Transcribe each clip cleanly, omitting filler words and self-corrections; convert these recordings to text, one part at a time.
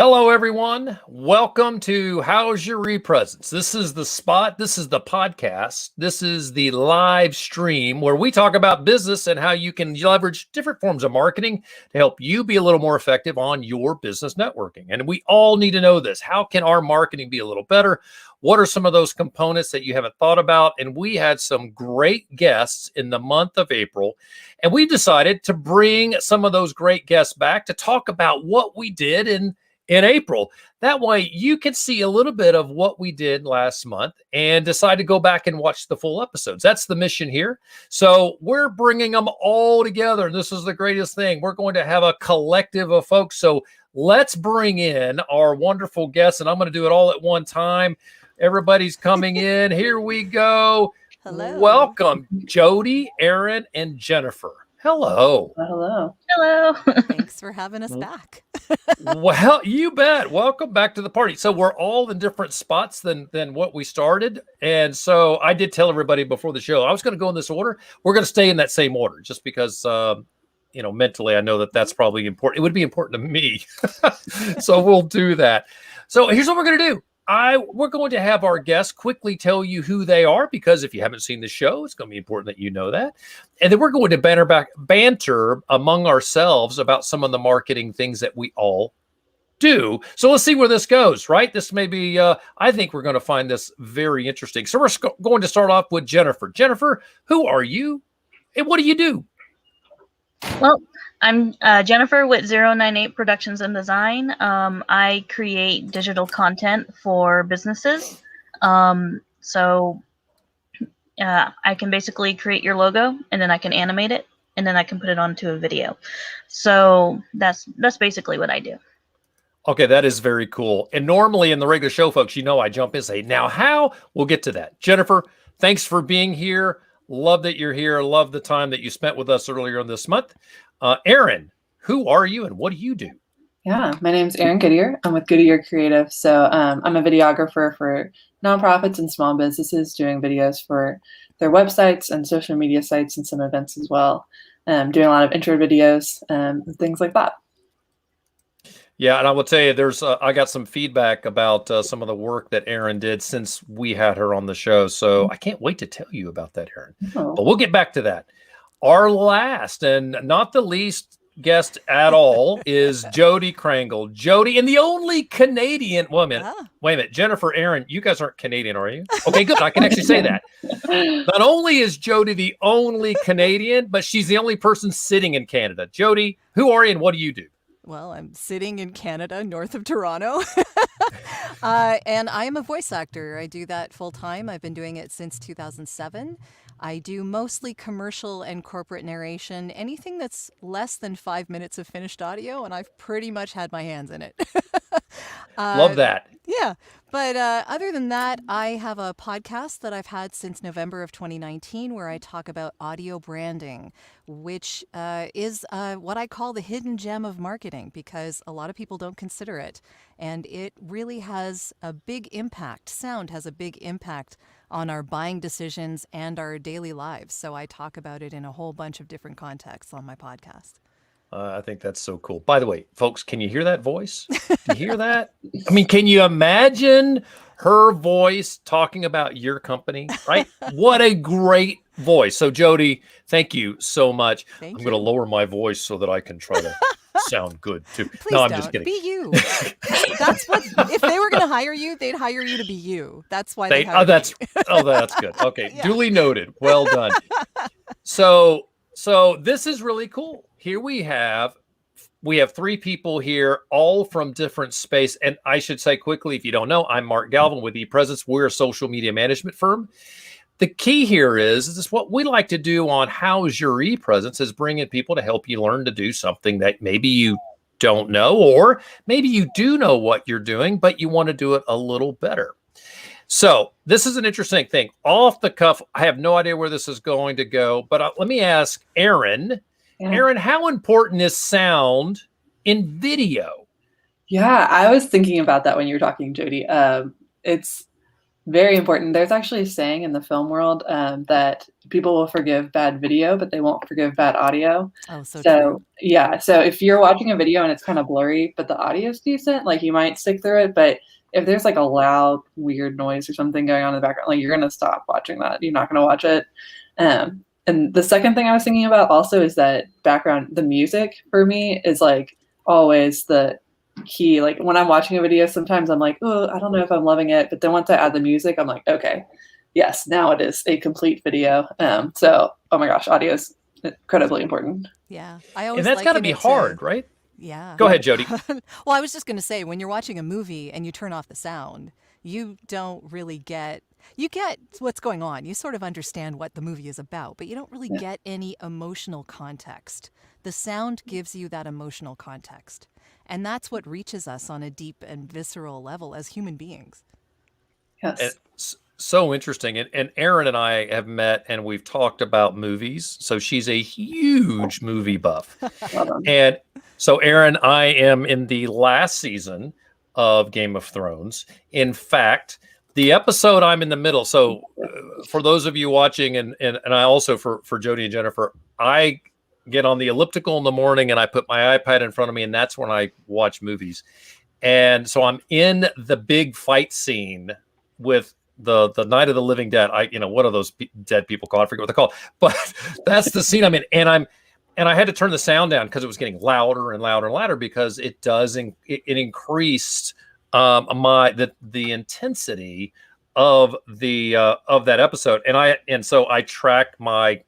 Hello, everyone. Welcome to How's Your Represence? This is the spot. This is the podcast. This is the live stream where we talk about business and how you can leverage different forms of marketing to help you be a little more effective on your business networking. And we all need to know this. How can our marketing be a little better? What are some of those components that you haven't thought about? And we had some great guests in the month of April. And we decided to bring some of those great guests back to talk about what we did in April. That way you can see a little bit of what we did last month and decide to go back and watch the full episodes. That's the mission here. So we're bringing them all together. This is the greatest thing. We're going to have a collective of folks. So let's bring in our wonderful guests, and I'm going to do it all at one time. Everybody's coming in. Here we go. Hello. Welcome, Jody, Erin, and Jennifer. Hello. Hello. Hello. Thanks for having us back. Well, you bet. Welcome back to the party. So we're all in different spots than what we started. And so I did tell everybody before the show, I was going to go in this order. We're going to stay in that same order just because, mentally, I know that that's probably important. It would be important to me. So we'll do that. So here's what we're going to do. We're going to have our guests quickly tell you who they are, because if you haven't seen the show, it's going to be important that you know that. And then we're going to banter among ourselves about some of the marketing things that we all do. So let's see where this goes, right? This may be, I think we're going to find this very interesting. So we're going to start off with Jennifer. Jennifer, who are you and what do you do? Well, I'm Jennifer with 098 Productions and Design. I create digital content for businesses. So I can basically create your logo, and then I can animate it, and then I can put it onto a video. So that's basically what I do. Okay, that is very cool. And normally in the regular show, folks, I jump in and say, now how? We'll get to that. Jennifer, thanks for being here. Love that you're here. Love the time that you spent with us earlier in this month. Erin, who are you and what do you do? Yeah, my name's Erin Goodyear. I'm with Goodyear Creative. So I'm a videographer for nonprofits and small businesses doing videos for their websites and social media sites and some events as well. Doing a lot of intro videos and things like that. Yeah, and I will tell you, I got some feedback about some of the work that Erin did since we had her on the show. So I can't wait to tell you about that, Erin. Oh. But we'll get back to that. Our last and not the least guest at all is Jody Krangel. Jody, and the only Canadian woman. Wait a minute, Jennifer, Erin, you guys aren't Canadian, are you? Okay, good. I can actually say that. Not only is Jody the only Canadian, but she's the only person sitting in Canada. Jody, who are you and what do you do? Well, I'm sitting in Canada, north of Toronto, and I am a voice actor. I do that full time. I've been doing it since 2007. I do mostly commercial and corporate narration, anything that's less than 5 minutes of finished audio, and I've pretty much had my hands in it. Love that. Yeah. But other than that, I have a podcast that I've had since November of 2019 where I talk about audio branding, which is what I call the hidden gem of marketing because a lot of people don't consider it. And it really has a big impact. Sound has a big impact on our buying decisions and our daily lives. So I talk about it in a whole bunch of different contexts on my podcast. I think that's so cool. By the way, folks, can you hear that voice? Do you hear that? I mean, can you imagine her voice talking about your company, right? What a great voice. So, Jody, thank you so much. I'm going to lower my voice so that I can try to sound good, too. Please no, I'm don't. just kidding. Be you. That's what, if they were going to hire you, they'd hire you to be you. That's why they hired that's good. Okay, yeah. Duly noted. Well done. So this is really cool. Here we have three people here, all from different space. And I should say quickly, if you don't know, I'm Mark Galvin with ePresence. We're a social media management firm. The key here is what we like to do on How's Your ePresence is bringing people to help you learn to do something that maybe you don't know, or maybe you do know what you're doing, but you want to do it a little better. So this is an interesting thing. Off the cuff, I have no idea where this is going to go, but let me ask Erin. Yeah. Erin, how important is sound in video? Yeah, I was thinking about that when you were talking, Jody. It's Very important. There's actually a saying in the film world that people will forgive bad video, but they won't forgive bad audio. Oh, so true. So yeah, so if you're watching a video and it's kind of blurry, but the audio is decent, like you might stick through it. But if there's like a loud, weird noise or something going on in the background, like you're gonna stop watching that. You're not gonna watch it. And the second thing I was thinking about also is that the music for me is like always the key. Like when I'm watching a video, sometimes I'm like, oh, I don't know if I'm loving it. But then once I add the music, I'm like, okay, yes, now it is a complete video. So, oh my gosh, audio is incredibly important. Yeah. I And always that's got to liken be it to- hard, right? Yeah. Go ahead, Jody. Well, I was just going to say, when you're watching a movie and you turn off the sound, you don't really you get what's going on. You sort of understand what the movie is about, but you don't really get any emotional context. The sound gives you that emotional context. And that's what reaches us on a deep and visceral level as human beings. Yes. It's so interesting. And Erin and I have met and we've talked about movies. So she's a huge movie buff. Well done. And so, Erin, I am in the last season of Game of Thrones. In fact, the episode I'm in the middle. So, for those of you watching, and I also for Jody and Jennifer, I get on the elliptical in the morning and I put my iPad in front of me, and that's when I watch movies. And so I'm in the big fight scene with the Night of the Living Dead. What are those dead people called? I forget what they're called, but that's the scene I'm in, and I had to turn the sound down because it was getting louder and louder and louder because it increased the intensity of that episode, and so I track my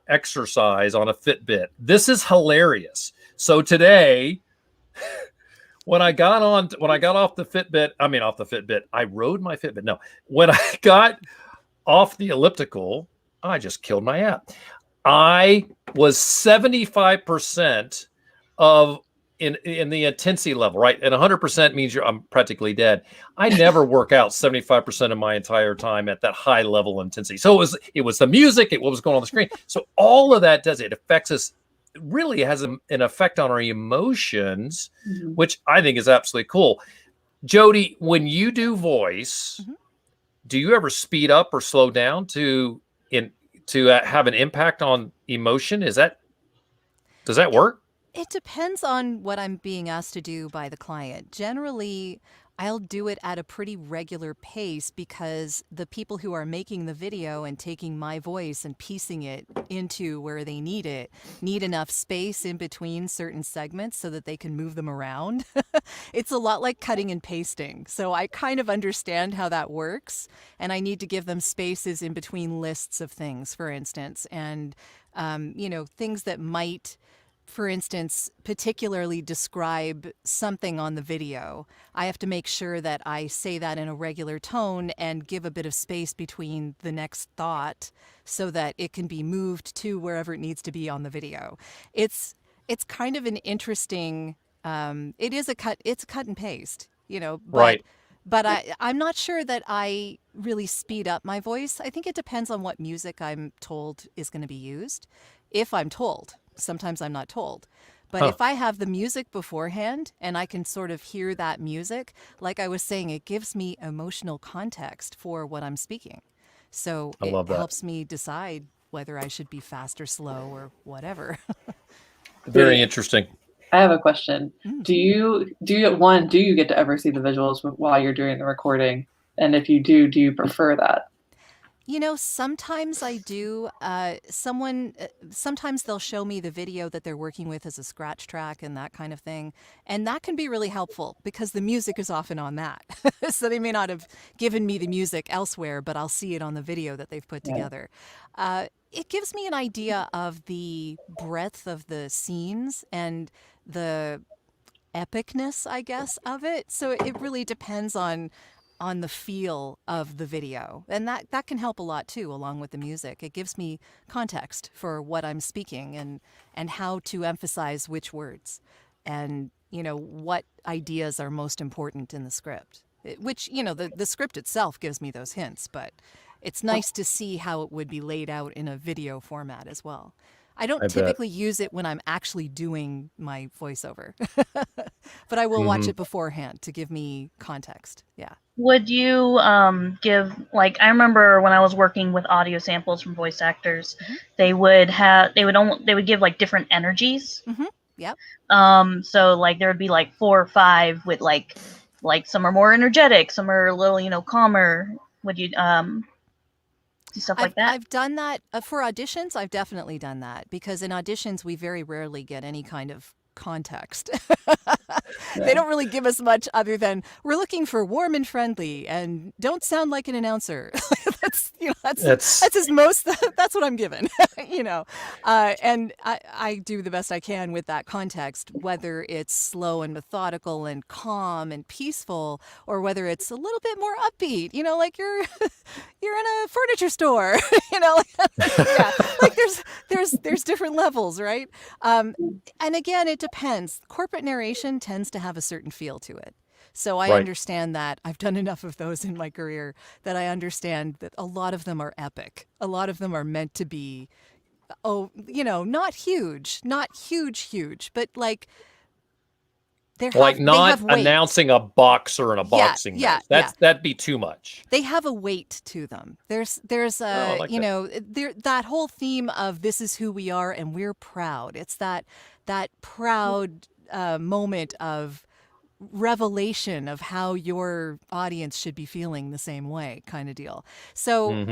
exercise on a Fitbit. This is hilarious. So today, when I got off the Fitbit, I rode my Fitbit. No, when I got off the elliptical, I just killed my app. I was 75% in the intensity level, right? And 100% means I'm practically dead. I never work out 75% of my entire time at that high level intensity. So it was the music, what was going on the screen. So all of that it affects us. It really has an effect on our emotions, which I think is absolutely cool. Jody, when you do voice, do you ever speed up or slow down to have an impact on emotion? Does that work? It depends on what I'm being asked to do by the client. Generally, I'll do it at a pretty regular pace because the people who are making the video and taking my voice and piecing it into where they need it need enough space in between certain segments so that they can move them around. It's a lot like cutting and pasting. So I kind of understand how that works, and I need to give them spaces in between lists of things, for instance, and things that might, for instance, particularly describe something on the video. I have to make sure that I say that in a regular tone and give a bit of space between the next thought so that it can be moved to wherever it needs to be on the video. It's kind of an interesting, it's a cut and paste, but, right. But I'm not sure that I really speed up my voice. I think it depends on what music I'm told is going to be used. If I'm told. Sometimes I'm not told. But if I have the music beforehand and I can sort of hear that music, like I was saying, it gives me emotional context for what I'm speaking. So it helps me decide whether I should be fast or slow or whatever. Very interesting. I have a question. Do you get to ever see the visuals while you're doing the recording? And if you do you prefer that? Sometimes I do. Sometimes they'll show me the video that they're working with as a scratch track and that kind of thing. And that can be really helpful because the music is often on that. So they may not have given me the music elsewhere, but I'll see it on the video that they've put together. It gives me an idea of the breadth of the scenes and the epicness, I guess, of it. So it really depends on the feel of the video. And that can help a lot too, along with the music. It gives me context for what I'm speaking and how to emphasize which words and, what ideas are most important in the script. Which, the script itself gives me those hints, but it's nice to see how it would be laid out in a video format as well. I don't I bet. typically use it when I'm actually doing my voiceover, but I will watch it beforehand to give me context. Yeah. Would you give, like, I remember when I was working with audio samples from voice actors, they would give like different energies. Yep. So like there would be like 4 or 5 with like some are more energetic, some are a little, calmer. Would you do stuff like that? I've done that for auditions. I've definitely done that because in auditions we very rarely get any kind of context. They don't really give us much other than we're looking for warm and friendly and don't sound like an announcer. That's as most. That's what I'm given. And I do the best I can with that context, whether it's slow and methodical and calm and peaceful, or whether it's a little bit more upbeat. Like you're in a furniture store. Like there's different levels, right? And again, it depends. Corporate narration tends to have a certain feel to it. So I understand that. I've done enough of those in my career that I understand that a lot of them are epic. A lot of them are meant to be, not huge, but like not announcing a boxer in a boxing match. That'd be too much. They have a weight to them. There's that whole theme of this is who we are and we're proud. It's that proud moment of revelation of how your audience should be feeling the same way kind of deal. So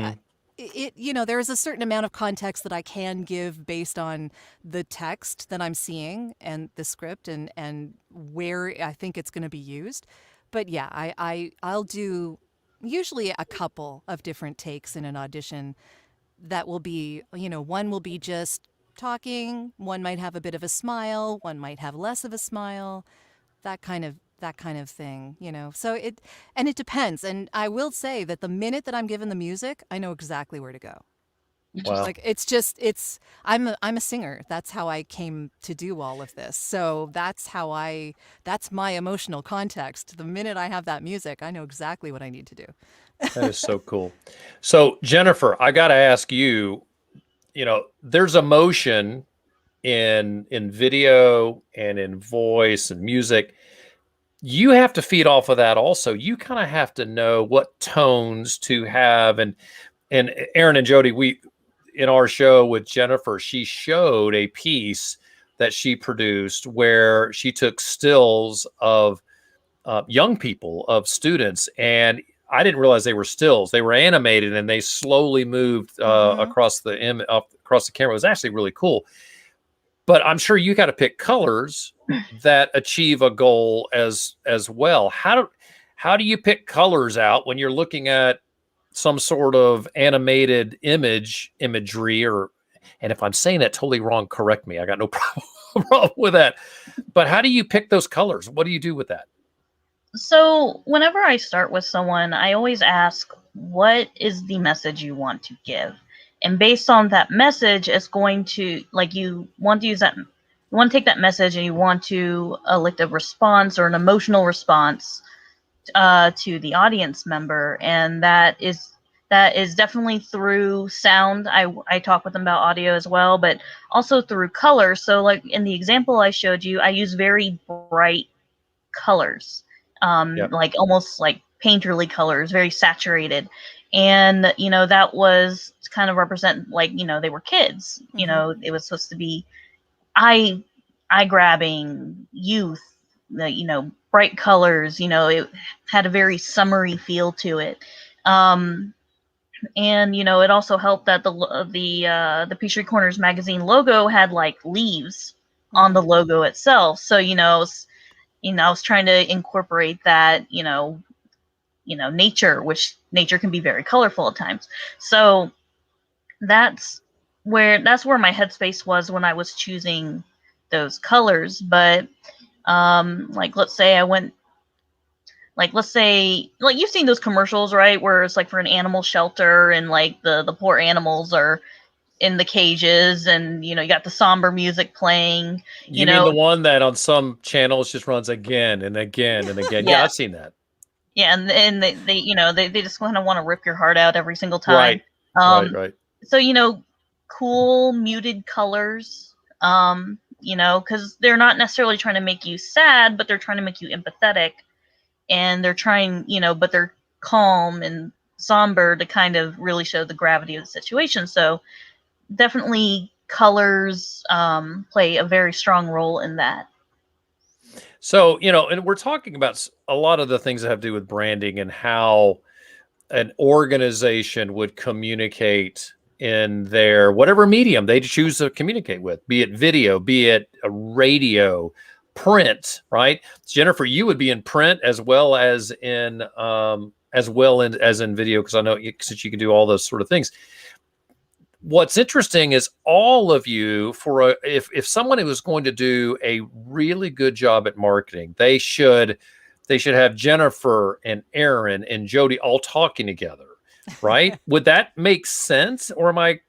there's a certain amount of context that I can give based on the text that I'm seeing and the script and where I think it's going to be used. But yeah, I'll do usually a couple of different takes in an audition that will be, one will be just talking, one might have a bit of a smile, one might have less of a smile, that kind of thing, So it depends. And I will say that the minute that I'm given the music, I know exactly where to go. Wow. Like I'm a singer. That's how I came to do all of this. So that's my emotional context. The minute I have that music, I know exactly what I need to do. That is so cool. So Jennifer, I got to ask you, there's emotion in video and in voice and music. You have to feed off of that also. You kind of have to know what tones to have. And Erin and Jody, in our show with Jennifer, she showed a piece that she produced where she took stills of young people, of students, and I didn't realize they were stills. They were animated and they slowly moved across the camera. It was actually really cool. But I'm sure you got to pick colors that achieve a goal as well. How do you pick colors out when you're looking at some sort of animated imagery? And if I'm saying that totally wrong, correct me. I got no problem with that. But how do you pick those colors? What do you do with that? So whenever I start with someone, I always ask, what is the message you want to give? And based on that message, it's going to, you want to take that message and you want to elicit a response or an emotional response to the audience member. And that is definitely through sound. I talk with them about audio as well, but also through color. So like in the example I showed you, I use very bright colors, like almost like painterly colors, very saturated. And, that was to kind of represent, they were kids, it was supposed to be eye-grabbing youth, bright colors, it had a very summery feel to it. And, it also helped that the Peachtree Corners magazine logo had like leaves on the logo itself. So, I was trying to incorporate that, nature, which nature can be very colorful at times. So that's where my headspace was when I was choosing those colors. But let's say you've seen those commercials, right, where it's like for an animal shelter and like the poor animals are in the cages and you got the somber music playing. You mean the one that on some channels just runs again and again and again? Yeah, I've seen that. Yeah, and they just kind of want to rip your heart out every single time. Right. Right. So cool muted colors. Because they're not necessarily trying to make you sad, but they're trying to make you empathetic, and they're trying, but they're calm and somber to kind of really show the gravity of the situation. So definitely colors play a very strong role in that. So, and we're talking about a lot of the things that have to do with branding and how an organization would communicate in their whatever medium they choose to communicate with, be it video, be it a radio, print, right? Jennifer, you would be in print as well as in video, because I know since you can do all those sort of things. What's interesting is all of you, if someone was going to do a really good job at marketing, they should have Jennifer and Erin and Jody all talking together, right? Would that make sense, or am I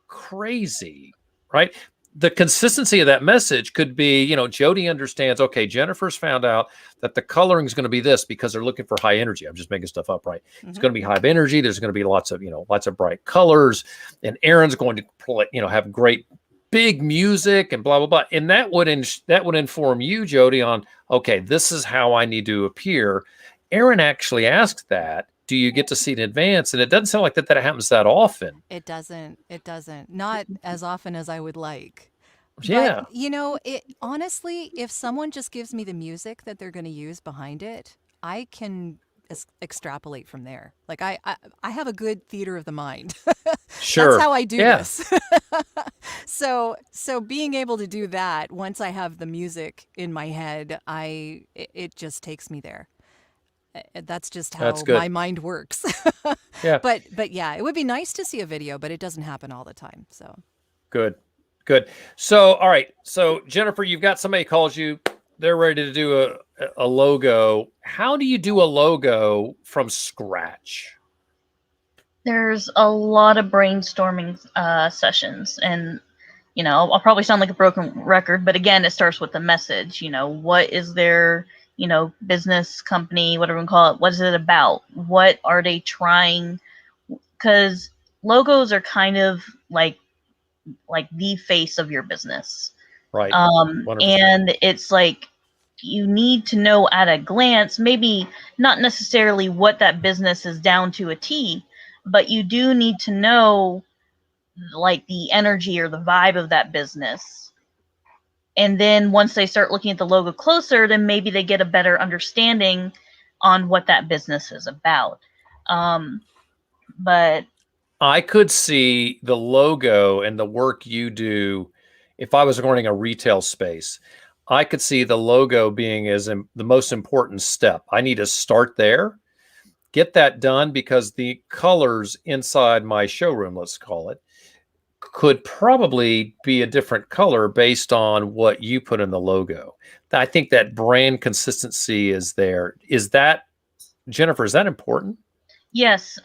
crazy? Right? The consistency of that message could be, Jody understands, okay, Jennifer's found out that the coloring is going to be this because they're looking for high energy. I'm just making stuff up, right? Mm-hmm. It's going to be high energy. There's going to be lots of bright colors, and Erin's going to play, have great big music and blah, blah, blah. And that would inform you, Jody, on, okay, this is how I need to appear. Erin actually asked that. Do you get to see it in advance? And it doesn't sound like that happens that often. It doesn't. Not as often as I would like. Yeah. But, honestly, if someone just gives me the music that they're going to use behind it, I can extrapolate from there. Like I have a good theater of the mind. Sure. That's how I do this. So being able to do that, once I have the music in my head, it just takes me there. That's just how my mind works. Yeah. But yeah, it would be nice to see a video, but it doesn't happen all the time. So good. So, all right. So Jennifer, you've got somebody calls you, they're ready to do a logo. How do you do a logo from scratch? There's a lot of brainstorming sessions, and I'll probably sound like a broken record, but again, it starts with the message. What is their business, company, whatever you call it, what is it about? What are they trying? Because logos are kind of like the face of your business. Right. And it's like, you need to know at a glance, maybe not necessarily what that business is down to a T, but you do need to know like the energy or the vibe of that business. And then once they start looking at the logo closer, then maybe they get a better understanding on what that business is about. But I could see the logo and the work you do. If I was running a retail space, I could see the logo being the most important step. I need to start there, get that done, because the colors inside my showroom, let's call it, could probably be a different color based on what you put in the logo. I think that brand consistency is there. Jennifer, is that important? Yes,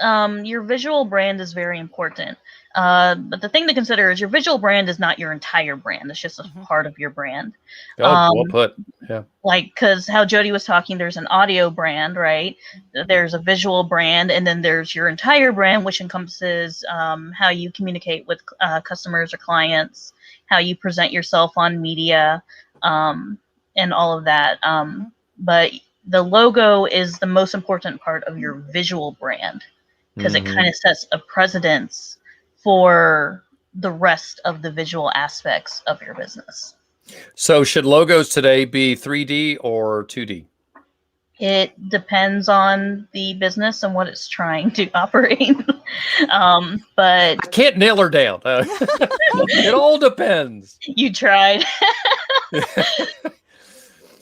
your visual brand is very important. But the thing to consider is your visual brand is not your entire brand. It's just a part of your brand. Well put. Yeah. Like, because how Jody was talking, there's an audio brand, right? There's a visual brand, and then there's your entire brand, which encompasses how you communicate with customers or clients, how you present yourself on media, and all of that. But the logo is the most important part of your visual brand, because it kind of sets a precedence for the rest of the visual aspects of your business. So should logos today be 3D or 2D? It depends on the business and what it's trying to operate. But I can't nail her down. It all depends. You tried.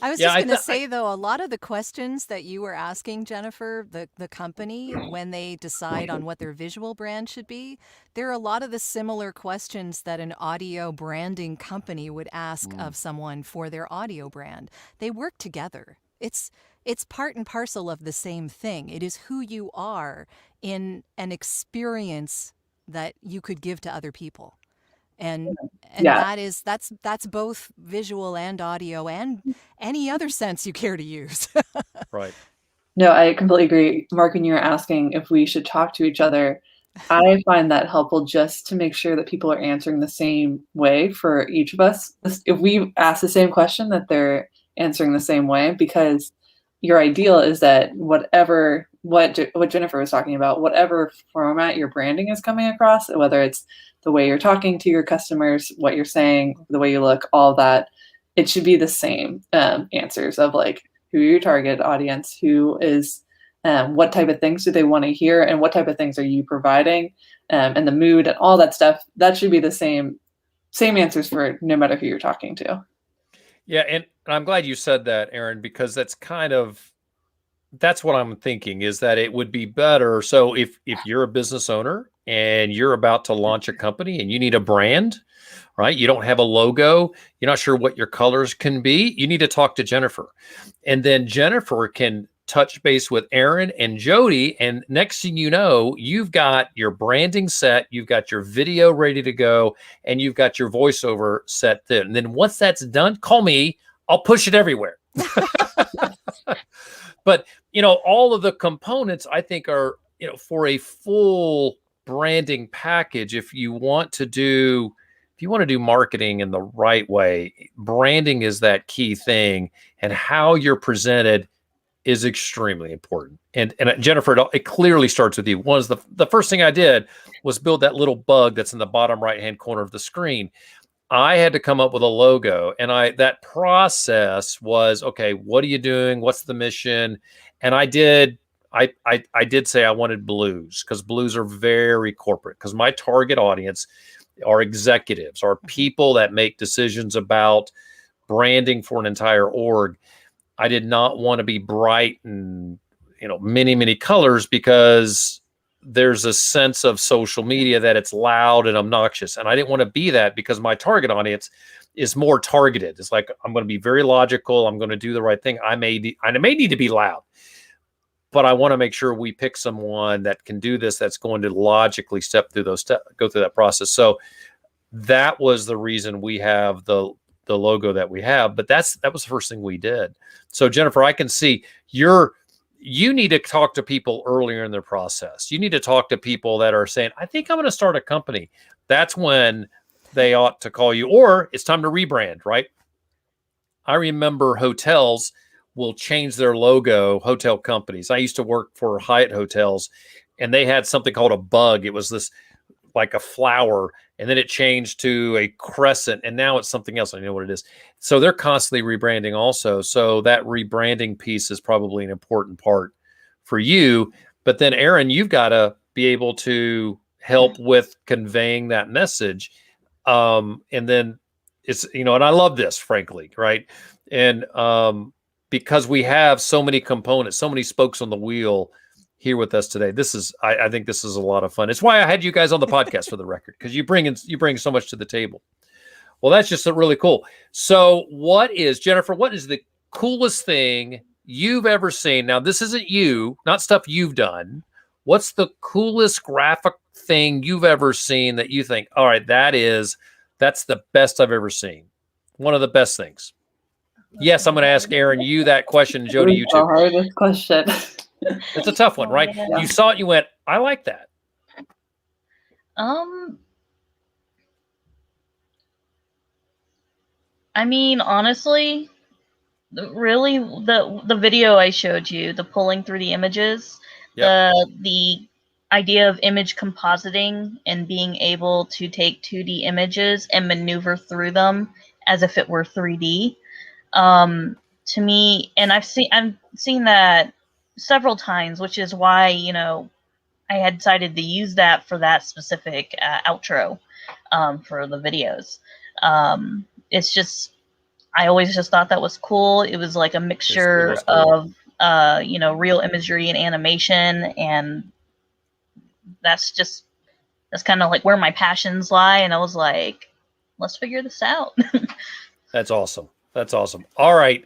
I was just going to say, though, a lot of the questions that you were asking, Jennifer, the company, when they decide on what their visual brand should be, there are a lot of the similar questions that an audio branding company would ask of someone for their audio brand. They work together. It's part and parcel of the same thing. It is who you are in an experience that you could give to other people. And that's both visual and audio and any other sense you care to use. Right. No, I completely agree. Mark, when you were asking if we should talk to each other, I find that helpful just to make sure that people are answering the same way for each of us. If we ask the same question, that they're answering the same way, because your ideal is that whatever what Jennifer was talking about, whatever format your branding is coming across, whether it's the way you're talking to your customers, what you're saying, the way you look, all that, it should be the same answers of like who your target audience, who is what type of things do they want to hear, and what type of things are you providing, and the mood and all that stuff. That should be the same answers for no matter who you're talking to. Yeah, and I'm glad you said that, Erin, because that's what I'm thinking, is that it would be better. So if you're a business owner and you're about to launch a company and you need a brand, right? You don't have a logo, you're not sure what your colors can be, you need to talk to Jennifer. And then Jennifer can touch base with Erin and Jody. And next thing you know, you've got your branding set, you've got your video ready to go, and you've got your voiceover set then. And then once that's done, call me, I'll push it everywhere. But, all of the components I think are, for a full branding package, if you want to do marketing in the right way, branding is that key thing, and how you're presented is extremely important. And Jennifer, it clearly starts with you. One is the first thing I did was build that little bug that's in the bottom right-hand corner of the screen. I had to come up with a logo, and that process was, okay, what are you doing? What's the mission? And I did say I wanted blues, because blues are very corporate, because my target audience are executives, are people that make decisions about branding for an entire org. I did not want to be bright and, many, many colors, because there's a sense of social media that it's loud and obnoxious. And I didn't want to be that, because my target audience is more targeted. It's like, I'm going to be very logical. I'm going to do the right thing. I may need to be loud, but I want to make sure we pick someone that can do this, that's going to logically go through that process. So that was the reason we have the logo that we have, but that was the first thing we did. So Jennifer, I can see you need to talk to people earlier in their process. You need to talk to people that are saying, I think I'm going to start a company. That's when they ought to call you, or it's time to rebrand, right? I remember hotels will change their logo, hotel companies. I used to work for Hyatt Hotels, and they had something called a bug. It was this like a flower, and then it changed to a crescent, and now it's something else. I know what it is. So they're constantly rebranding also. So that rebranding piece is probably an important part for you. But then, Erin, you've got to be able to help with conveying that message. And then it's, and I love this, frankly, right? And because we have so many components, so many spokes on the wheel here with us today. I think this is a lot of fun. It's why I had you guys on the podcast, for the record, because you bring so much to the table. Well, that's just really cool. So Jennifer, what is the coolest thing you've ever seen? Now, this isn't not stuff you've done. What's the coolest graphic thing you've ever seen that you think, all right, that's the best I've ever seen? One of the best things. Yes, I'm going to ask Erin you that question. Jody, you too. The hardest question. It's a tough one, right? Yeah. You saw it, you went, I like that. I mean, honestly, really, the video I showed you, the pulling through the images, Yep. the idea of image compositing and being able to take 2D images and maneuver through them as if it were 3D. To me, and I've seen that several times, which is why, I had decided to use that for that specific outro for the videos. It's just, I always just thought that was cool. It was like a mixture of, real imagery and animation, and that's kind of like where my passions lie. And I was like, let's figure this out. That's awesome. That's awesome. All right,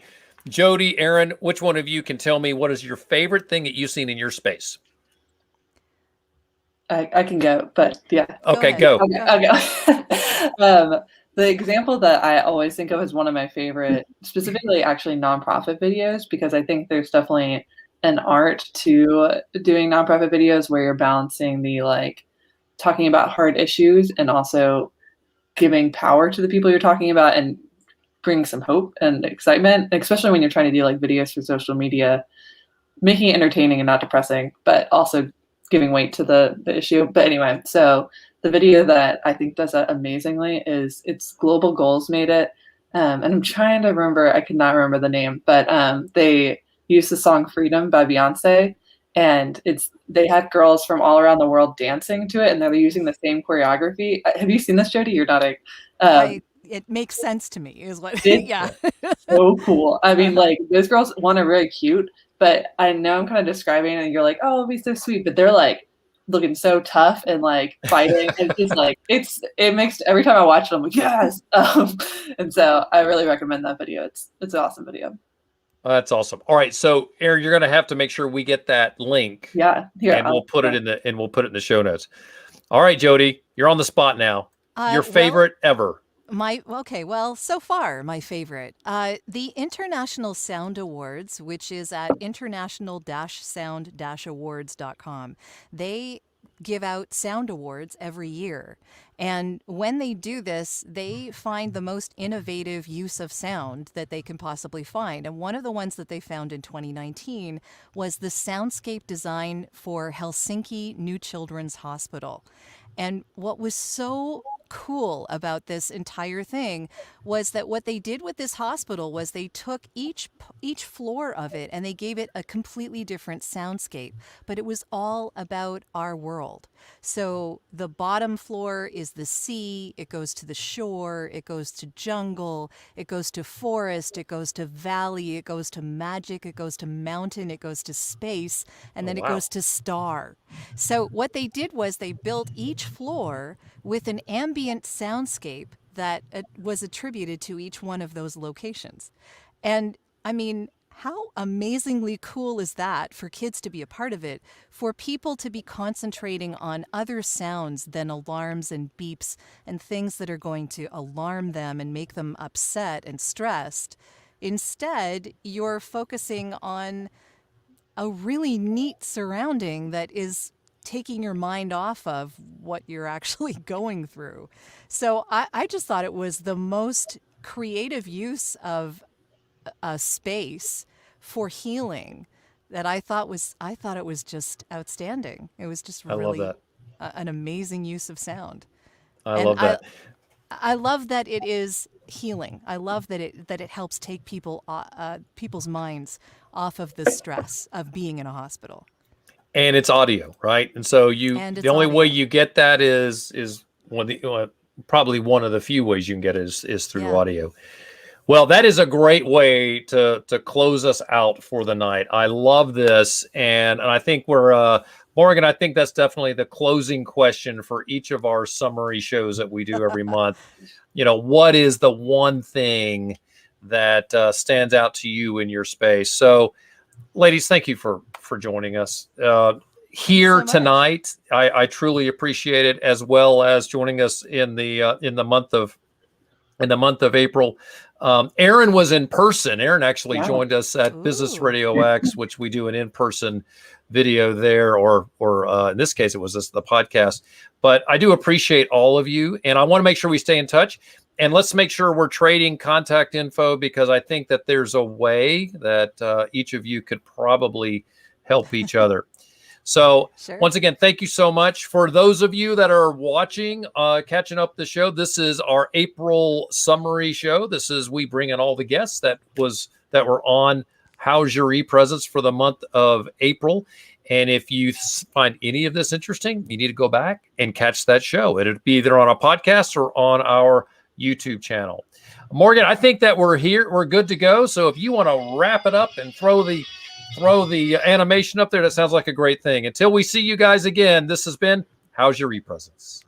Jody, Erin, which one of you can tell me what is your favorite thing that you've seen in your space? I can go, but yeah. Okay, go. Okay, I'll go. The example that I always think of as one of my favorite, specifically actually nonprofit videos, because I think there's definitely an art to doing nonprofit videos where you're balancing the like talking about hard issues and also giving power to the people you're talking about and bringing some hope and excitement, especially when you're trying to do like videos for social media, making it entertaining and not depressing, but also giving weight to the issue. But anyway, so the video that I think does that amazingly is it's Global Goals made it. And I'm trying to remember, I could not remember the name, but they used the song Freedom by Beyonce. And they had girls from all around the world dancing to it, and they're using the same choreography. Have you seen this, Jody? You're nodding. It makes sense to me, is what. It's Yeah. so cool. I mean, like those girls, one, are really cute, but I know I'm kind of describing, and you're like, oh, it'll be so sweet, but they're like looking so tough and like fighting. And it's just like it makes every time I watch it, I'm like, yes. And so I really recommend that video. It's an awesome video. That's awesome. All right, so Erin, you're going to have to make sure we get that link. Yeah, here, and we'll put it in the show notes. All right, Jody, you're on the spot now. Your favorite ever? Well, so far my favorite, the International Sound Awards, which is at international-sound-awards.com. They give out sound awards every year. And when they do this, they find the most innovative use of sound that they can possibly find. And one of the ones that they found in 2019 was the soundscape design for Helsinki New Children's Hospital. And what was so cool about this entire thing was that what they did with this hospital was they took each floor of it and they gave it a completely different soundscape, but it was all about our world. So the bottom floor is the sea, it goes to the shore, it goes to jungle, it goes to forest, it goes to valley, it goes to magic, it goes to mountain, it goes to space, and then it goes to star. So what they did was they built each floor with an ambient soundscape that was attributed to each one of those locations. And I mean, how amazingly cool is that for kids to be a part of it, for people to be concentrating on other sounds than alarms and beeps and things that are going to alarm them and make them upset and stressed. Instead, you're focusing on a really neat surrounding that is taking your mind off of what you're actually going through. So I just thought it was the most creative use of a space for healing that I thought it was just outstanding. It was just really an amazing use of sound. I love that. I love that it is healing. I love that it helps take people's minds off of the stress of being in a hospital. And it's audio, right? And so the only way you get that is probably one of the few ways you can get it is through audio. Well, that is a great way to close us out for the night. I love this, and I think Morgan, I think that's definitely the closing question for each of our summary shows that we do every month. What is the one thing that stands out to you in your space? So, ladies, thank you for joining us here tonight. I truly appreciate it, as well as joining us in the month of April. Erin was in person. Erin actually joined us at Business Radio X, which we do an in-person video there, or in this case, it was the podcast. But I do appreciate all of you, and I want to make sure we stay in touch. And let's make sure we're trading contact info, because I think that there's a way that each of you could probably help each other. So once again, thank you so much. For those of you that are watching, catching up the show, this is our April summary show. We bring in all the guests that were on How's Your E-Presence for the month of April. And if you find any of this interesting, you need to go back and catch that show. It'll be either on a podcast or on our YouTube channel. Morgan, I think that we're good to go. So if you want to wrap it up and throw the animation up there, that sounds like a great thing. Until we see you guys again, this has been How's Your E-Presence?